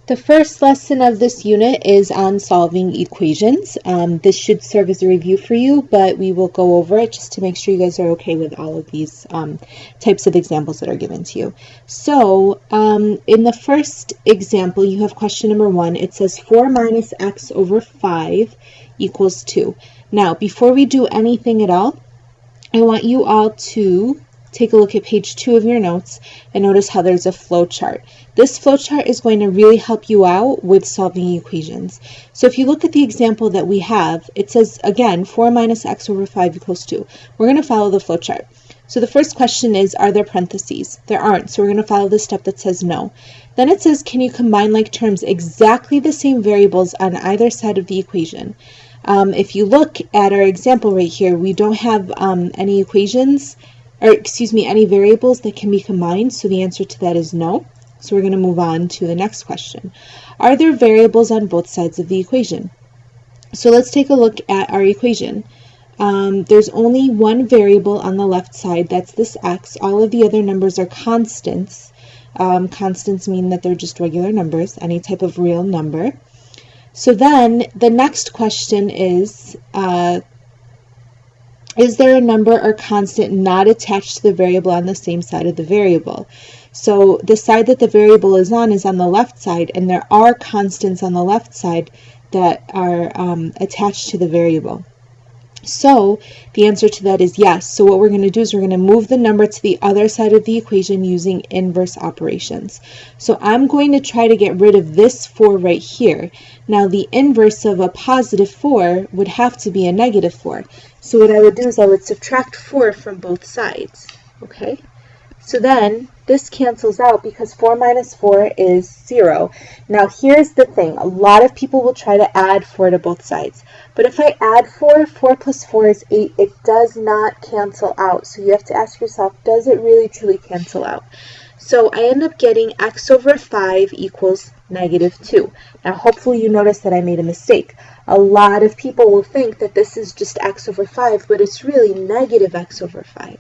The first lesson of this unit is on solving equations. This should serve as a review for you, but we will go over it just to make sure you guys are okay with all of these types of examples that are given to you. So in the first example, you have question number 1. It says 4 minus x over 5 equals 2. Now, before we do anything at all, I want you all to take a look at page 2 of your notes and notice how there's a flow chart. This flow chart is going to really help you out with solving equations. So if you look at the example that we have, it says, again, 4 minus x over 5 equals 2. We're going to follow the flow chart. So the first question is, are there parentheses? There aren't, so we're going to follow the step that says no. Then it says, can you combine like terms exactly the same variables on either side of the equation? If you look at our example right here, we don't have any variables that can be combined, so the answer to that is no. So we're going to move on to the next question. Are there variables on both sides of the equation? So let's take a look at our equation. There's only one variable on the left side, that's this x. All of the other numbers are constants. Constants mean that they're just regular numbers, any type of real number. So then the next question is there a number or constant not attached to the variable on the same side of the variable? So the side that the variable is on the left side, and there are constants on the left side that are attached to the variable. So the answer to that is yes. So what we're going to do is we're going to move the number to the other side of the equation using inverse operations. So I'm going to try to get rid of this 4 right here. Now the inverse of a positive 4 would have to be a negative 4. So what I would do is I would subtract 4 from both sides. Okay? So then this cancels out because 4 minus 4 is 0. Now here's the thing. A lot of people will try to add 4 to both sides. But if I add 4, 4 plus 4 is 8. It does not cancel out. So you have to ask yourself, does it really truly cancel out? So I end up getting x over 5 equals negative 2. Now hopefully you notice that I made a mistake. A lot of people will think that this is just x over 5, but it's really negative x over 5.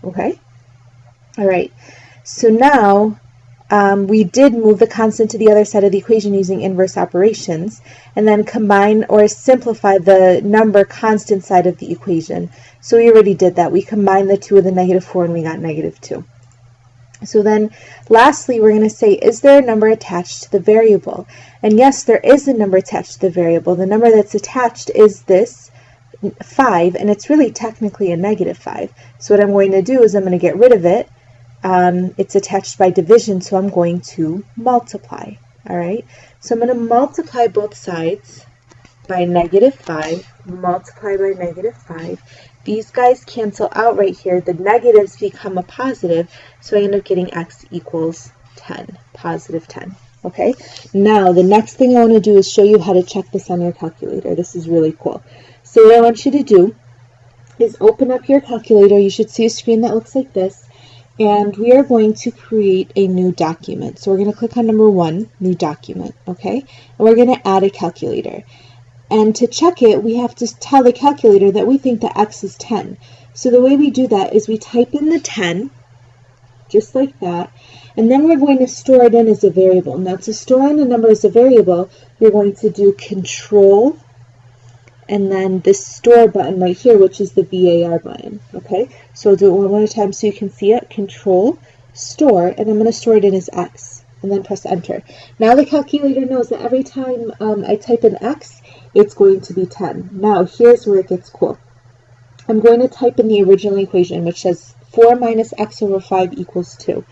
Okay? All right, so now we did move the constant to the other side of the equation using inverse operations, and then combine or simplify the number constant side of the equation. So we already did that. We combined the 2 with the negative 4 and we got negative 2. So then lastly, we're going to say, is there a number attached to the variable? And yes, there is a number attached to the variable. The number that's attached is this 5, and it's really technically a negative 5. So what I'm going to do is I'm going to get rid of it. It's attached by division, so I'm going to multiply. All right, so I'm going to multiply both sides by negative 5, multiply by negative 5. These guys cancel out right here. The negatives become a positive, so I end up getting x equals 10, positive 10. Okay, now the next thing I want to do is show you how to check this on your calculator. This is really cool. So what I want you to do is open up your calculator. You should see a screen that looks like this. And we are going to create a new document. So we're going to click on number 1, new document, okay? And we're going to add a calculator. And to check it, we have to tell the calculator that we think that x is 10. So the way we do that is we type in the 10, just like that, and then we're going to store it in as a variable. Now to store in a number as a variable, you're going to do Control and then this store button right here, which is the VAR button, okay? So I'll do it one more time so you can see it. Control, store, and I'm going to store it in as x, and then press enter. Now the calculator knows that every time I type in x, it's going to be 10. Now here's where it gets cool. I'm going to type in the original equation, which says 4 minus x over 5 equals 2.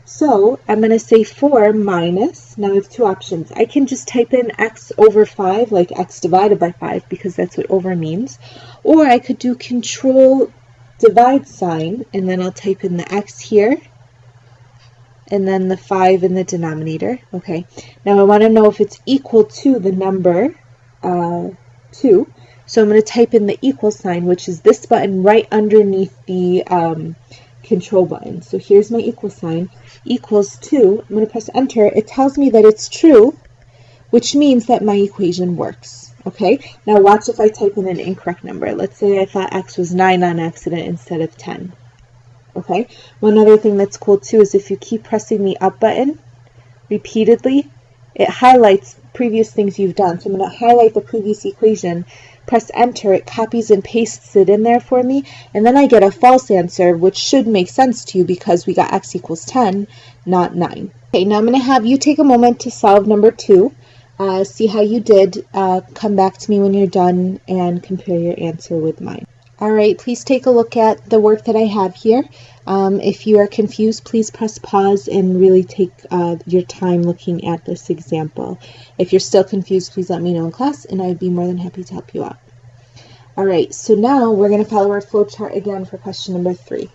So I'm going to say 4 minus, now I have 2 options. I can just type in x over 5, like x divided by 5, because that's what over means. Or I could do Control divide sign, and then I'll type in the x here, and then the 5 in the denominator. Okay, now I want to know if it's equal to the number 2. So I'm going to type in the equal sign, which is this button right underneath the Control button. So here's my equal sign, equals 2. I'm going to press enter. It tells me that it's true, which means that my equation works. Okay, now watch if I type in an incorrect number. Let's say I thought x was 9 on accident instead of 10. Okay, one other thing that's cool too is if you keep pressing the up button repeatedly, it highlights previous things you've done. So I'm going to highlight the previous equation, press enter, it copies and pastes it in there for me, and then I get a false answer, which should make sense to you because we got x equals 10, not 9. Okay, now I'm going to have you take a moment to solve number 2. See how you did. Come back to me when you're done and compare your answer with mine. Alright, please take a look at the work that I have here. If you are confused, please press pause and really take your time looking at this example. If you're still confused, please let me know in class and I'd be more than happy to help you out. Alright, so now we're going to follow our flowchart again for question number 3.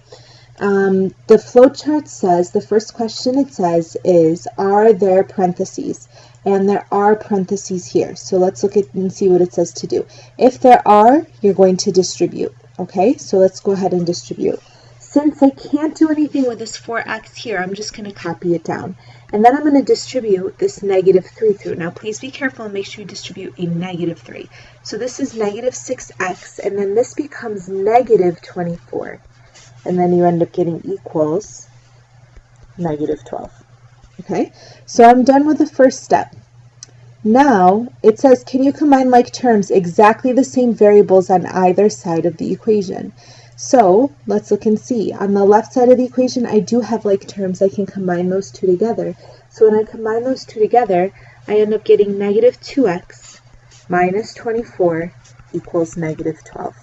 The flowchart says, the first question it says is, are there parentheses? And there are parentheses here. So let's look at and see what it says to do. If there are, you're going to distribute. Okay, so let's go ahead and distribute. Since I can't do anything with this 4x here, I'm just going to copy it down. And then I'm going to distribute this negative 3 through. Now please be careful and make sure you distribute a negative 3. So this is negative 6x, and then this becomes negative 24. And then you end up getting equals negative 12. Okay, so I'm done with the first step. Now it says, can you combine like terms, exactly the same variables on either side of the equation? So let's look and see. On the left side of the equation, I do have like terms. I can combine those two together. So when I combine those two together, I end up getting negative 2x minus 24 equals negative 12.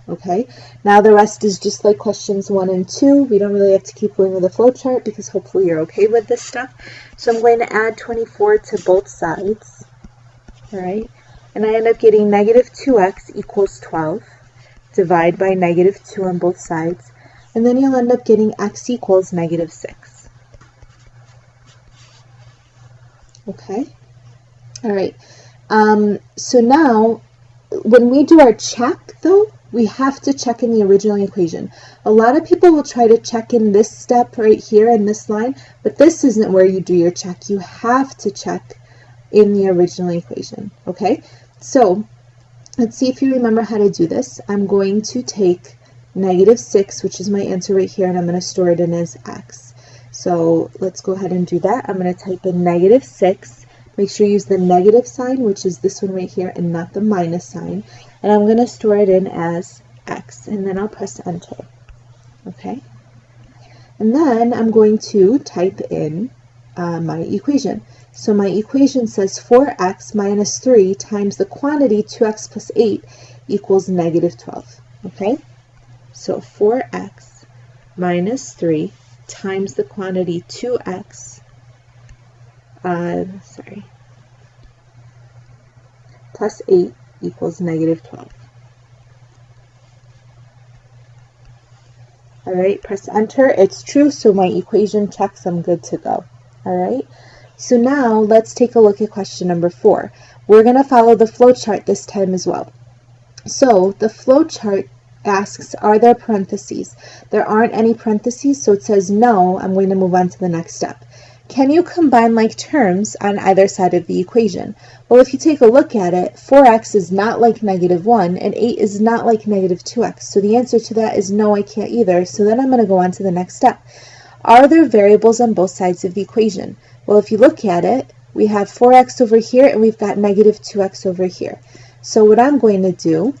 Okay, now the rest is just like questions 1 and 2. We don't really have to keep going with the flowchart because hopefully you're okay with this stuff. So I'm going to add 24 to both sides. All right, and I end up getting negative 2x equals 12. Divide by negative 2 on both sides. And then you'll end up getting x equals negative 6. Okay, all right. So now when we do our check though, we have to check in the original equation. A lot of people will try to check in this step right here in this line, but this isn't where you do your check. You have to check in the original equation, okay? So let's see if you remember how to do this. I'm going to take negative 6, which is my answer right here, and I'm going to store it in as x. So let's go ahead and do that. I'm going to type in negative 6. Make sure you use the negative sign, which is this one right here, and not the minus sign. And I'm going to store it in as x, and then I'll press enter. Okay? And then I'm going to type in my equation. So my equation says 4x minus 3 times the quantity 2x plus 8 equals negative 12. Okay? So 4x minus 3 times the quantity 2x plus 8 equals negative 12. Alright, press enter. It's true, so my equation checks. I'm good to go. Alright, so now let's take a look at question number 4. We're going to follow the flowchart this time as well. So the flowchart asks, are there parentheses? There aren't any parentheses, so it says no. I'm going to move on to the next step. Can you combine like terms on either side of the equation? Well, if you take a look at it, 4x is not like negative 1, and 8 is not like negative 2x. So the answer to that is no, I can't either. So then I'm going to go on to the next step. Are there variables on both sides of the equation? Well, if you look at it, we have 4x over here, and we've got negative 2x over here. So what I'm going to do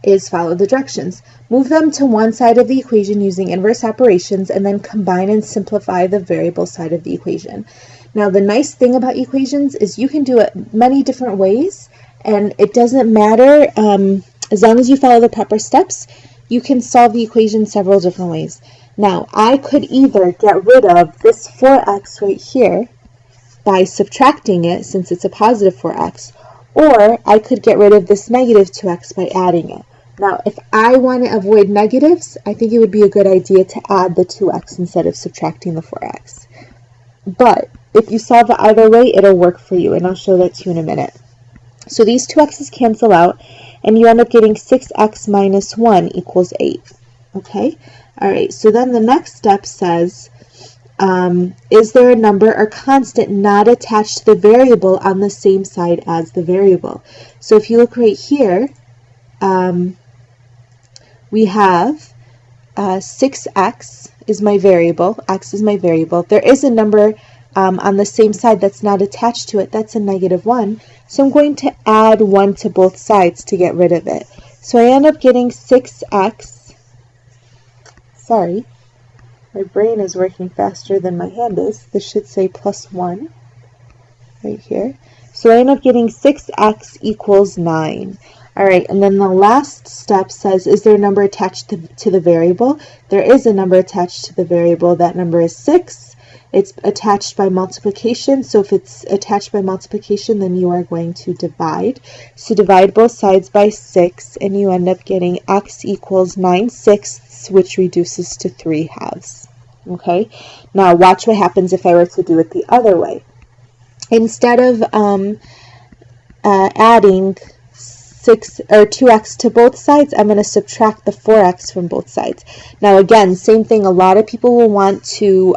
is follow the directions. Move them to one side of the equation using inverse operations, and then combine and simplify the variable side of the equation. Now the nice thing about equations is you can do it many different ways, and it doesn't matter, as long as you follow the proper steps, you can solve the equation several different ways. Now I could either get rid of this 4x right here by subtracting it, since it's a positive 4x, or I could get rid of this negative 2x by adding it. Now, if I want to avoid negatives, I think it would be a good idea to add the 2x instead of subtracting the 4x. But if you solve it either way, it'll work for you, and I'll show that to you in a minute. So these 2x's cancel out, and you end up getting 6x minus 1 equals 8. Okay? All right, so then the next step says, is there a number or constant not attached to the variable on the same side as the variable? So if you look right here, we have 6x is my variable. X is my variable. There is a number on the same side that's not attached to it, that's a -1. So I'm going to add 1 to both sides to get rid of it. So I end up getting 6x. Sorry, my brain is working faster than my hand is. This should say +1 right here. So I end up getting 6x equals 9. All right, and then the last step says, is there a number attached to the variable? There is a number attached to the variable. That number is 6. It's attached by multiplication, so if it's attached by multiplication, then you are going to divide. So divide both sides by 6, and you end up getting x equals 9/6, which reduces to 3/2. Okay, now watch what happens if I were to do it the other way. Instead of adding 2x to both sides, I'm going to subtract the 4x from both sides. Now again, same thing, a lot of people will want to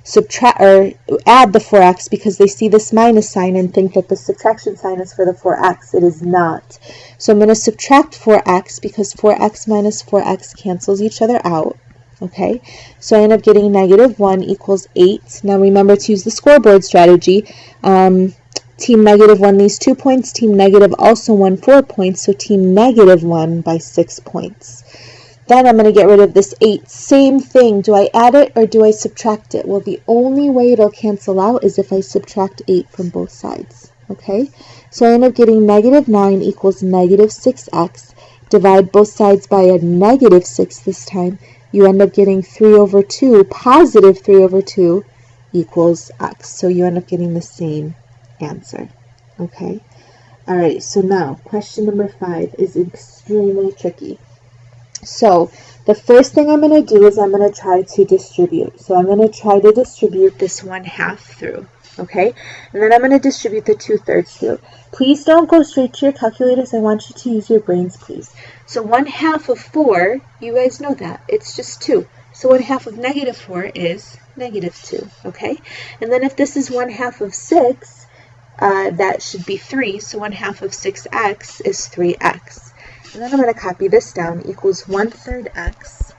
subtract or add the 4x because they see this minus sign and think that the subtraction sign is for the 4x. It is not. So I'm going to subtract 4x because 4x minus 4x cancels each other out. Okay, so I end up getting -1 equals 8. Now remember to use the scoreboard strategy. Team negative won these 2 points. Team negative also won 4 points. So team negative won by 6 points. Then I'm going to get rid of this 8. Same thing. Do I add it or do I subtract it? Well, the only way it'll cancel out is if I subtract 8 from both sides. Okay, so I end up getting -9 equals -6x. Divide both sides by a -6 this time. You end up getting 3/2, positive 3/2 equals x. So you end up getting the same answer. Okay. All right. So now question number 5 is extremely tricky. So the first thing I'm going to do is I'm going to try to distribute. So I'm going to try to distribute this 1/2 through. Okay. And then I'm going to distribute the 2/3 through. Please don't go straight to your calculators. I want you to use your brains, please. So 1/2 of 4, you guys know that. It's just 2. So 1/2 of -4 is -2. Okay. And then if this is 1/2 of 6, that should be 3. So 1/2 of 6x is 3x. And then I'm going to copy this down, equals 1/3 x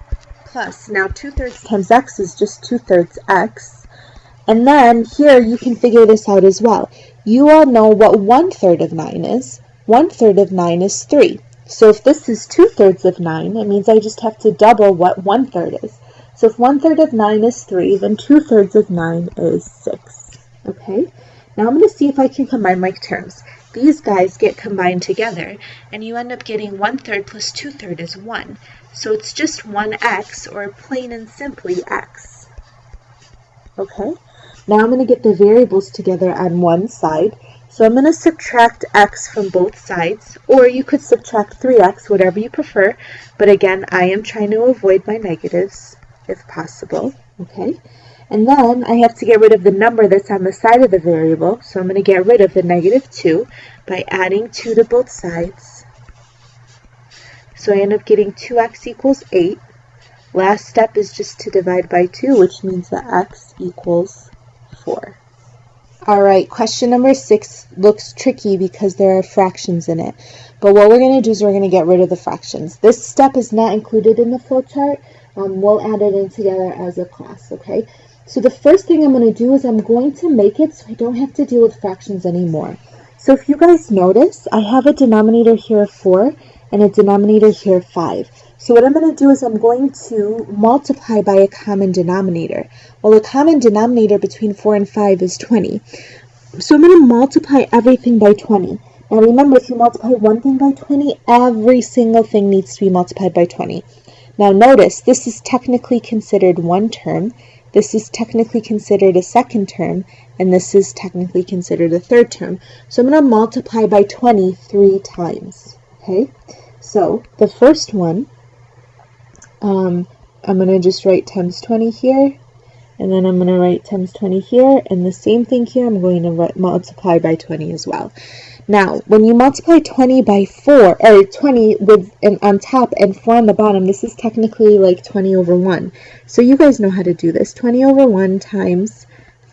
plus, now 2/3 times x is just 2/3 x. And then here you can figure this out as well. You all know what 1/3 of 9 is. 1/3 of 9 is 3. So if this is 2/3 of 9, it means I just have to double what 1/3 is. So if 1/3 of 9 is 3, then 2/3 of 9 is 6. Okay? Now I'm going to see if I can combine my terms. These guys get combined together, and you end up getting 1/3 plus 2/3 is 1. So it's just 1x, or plain and simply x. Okay? Now I'm going to get the variables together on one side. So I'm going to subtract x from both sides, or you could subtract 3x, whatever you prefer. But again, I am trying to avoid my negatives, if possible. Okay? And then I have to get rid of the number that's on the side of the variable. So I'm going to get rid of the -2 by adding 2 to both sides. So I end up getting 2x equals 8. Last step is just to divide by 2, which means that x equals 4. All right, question number 6 looks tricky because there are fractions in it. But what we're going to do is we're going to get rid of the fractions. This step is not included in the flowchart. We'll add it in together as a class, okay? So the first thing I'm going to do is I'm going to make it so I don't have to deal with fractions anymore. So if you guys notice, I have a denominator here of 4 and a denominator here of 5. So what I'm going to do is I'm going to multiply by a common denominator. Well, a common denominator between 4 and 5 is 20. So I'm going to multiply everything by 20. Now remember, if you multiply one thing by 20, every single thing needs to be multiplied by 20. Now notice, this is technically considered one term, this is technically considered a second term, and this is technically considered a third term. So I'm going to multiply by 20 3 times. Okay, so the first one, I'm going to just write times 20 here, and then I'm going to write times 20 here, and the same thing here, I'm going to multiply by 20 as well. Now, when you multiply 20 by 4, or 20 with on top and 4 on the bottom, this is technically like 20 over 1. So you guys know how to do this. 20 over 1 times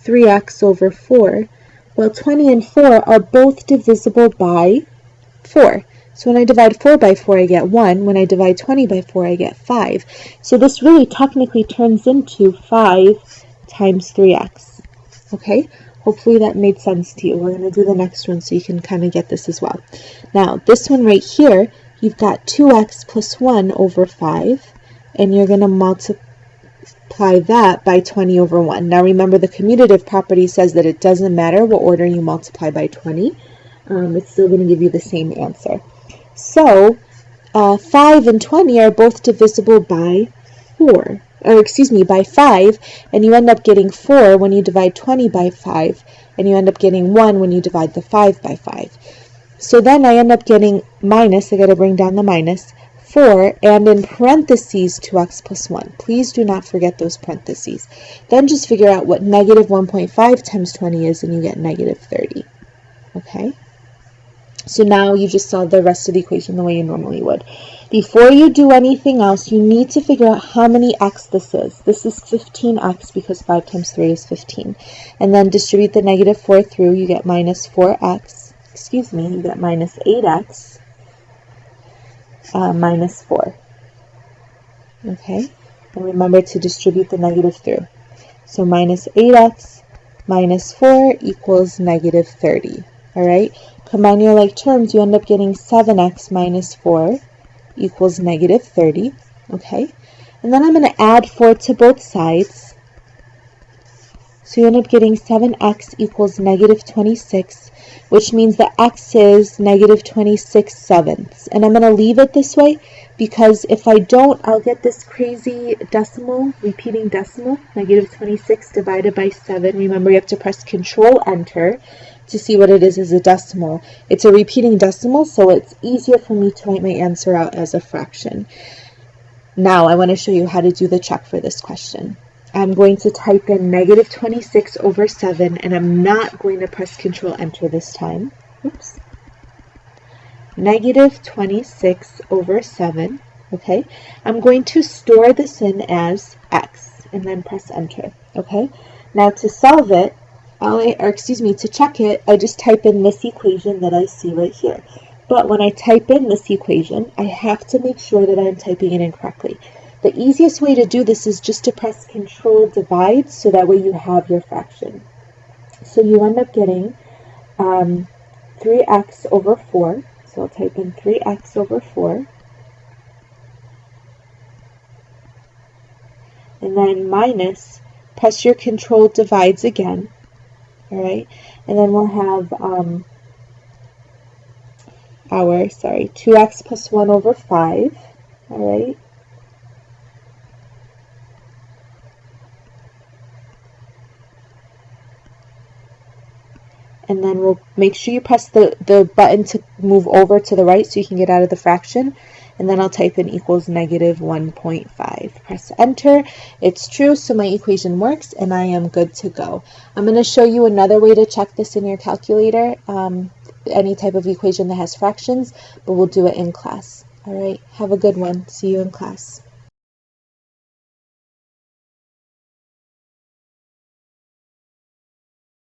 3x over 4. Well, 20 and 4 are both divisible by 4. So when I divide 4 by 4, I get 1. When I divide 20 by 4, I get 5. So this really technically turns into 5 times 3x. Okay, hopefully that made sense to you. We're going to do the next one so you can kind of get this as well. Now, this one right here, you've got 2x plus 1 over 5, and you're going to multiply that by 20 over 1. Now remember, the commutative property says that it doesn't matter what order you multiply by 20. It's still going to give you the same answer. So 5 and 20 are both divisible by 4. Or excuse me, by 5, and you end up getting 4 when you divide 20 by 5, and you end up getting 1 when you divide the 5 by 5. So then I end up getting minus, I got to bring down the minus, 4, and in parentheses 2x plus 1. Please do not forget those parentheses. Then just figure out what negative 1.5 times 20 is, and you get negative 30. Okay? So now you just solve the rest of the equation the way you normally would. Before you do anything else, you need to figure out how many x this is. This is 15x because 5 times 3 is 15. And then distribute the negative 4 through, you get minus 4x. Excuse me, you get minus 8x minus 4. Okay? And remember to distribute the negative through. So minus 8x minus 4 equals negative 30. Alright? Combine your like terms, you end up getting 7x minus 4 equals negative 30, okay? And then I'm going to add 4 to both sides. So you end up getting 7x equals negative 26, which means that x is negative 26 sevenths. And I'm going to leave it this way because if I don't, I'll get this crazy decimal, repeating decimal, negative 26 divided by 7. Remember, you have to press Control-Enter to see what it is as a decimal. It's a repeating decimal, so it's easier for me to write my answer out as a fraction. Now I want to show you how to do the check for this question. I'm going to type in negative 26 over 7, and I'm not going to press Control-Enter this time. Oops. Negative 26 over 7, okay? I'm going to store this in as x, and then press Enter, okay? Now to solve it, to check it, I just type in this equation that I see right here. But when I type in this equation, I have to make sure that I'm typing it in correctly. The easiest way to do this is just to press Control Divide, so that way you have your fraction. So you end up getting 3x over 4. So I'll type in 3x over 4. And then minus, press your Control Divides again. Alright, and then we'll have 2x plus 1 over 5, alright, and then we'll make sure you press the button to move over to the right so you can get out of the fraction, and then I'll type in equals negative 1.5. Press Enter. It's true, so my equation works, and I am good to go. I'm going to show you another way to check this in your calculator, any type of equation that has fractions, but we'll do it in class. All right, have a good one. See you in class.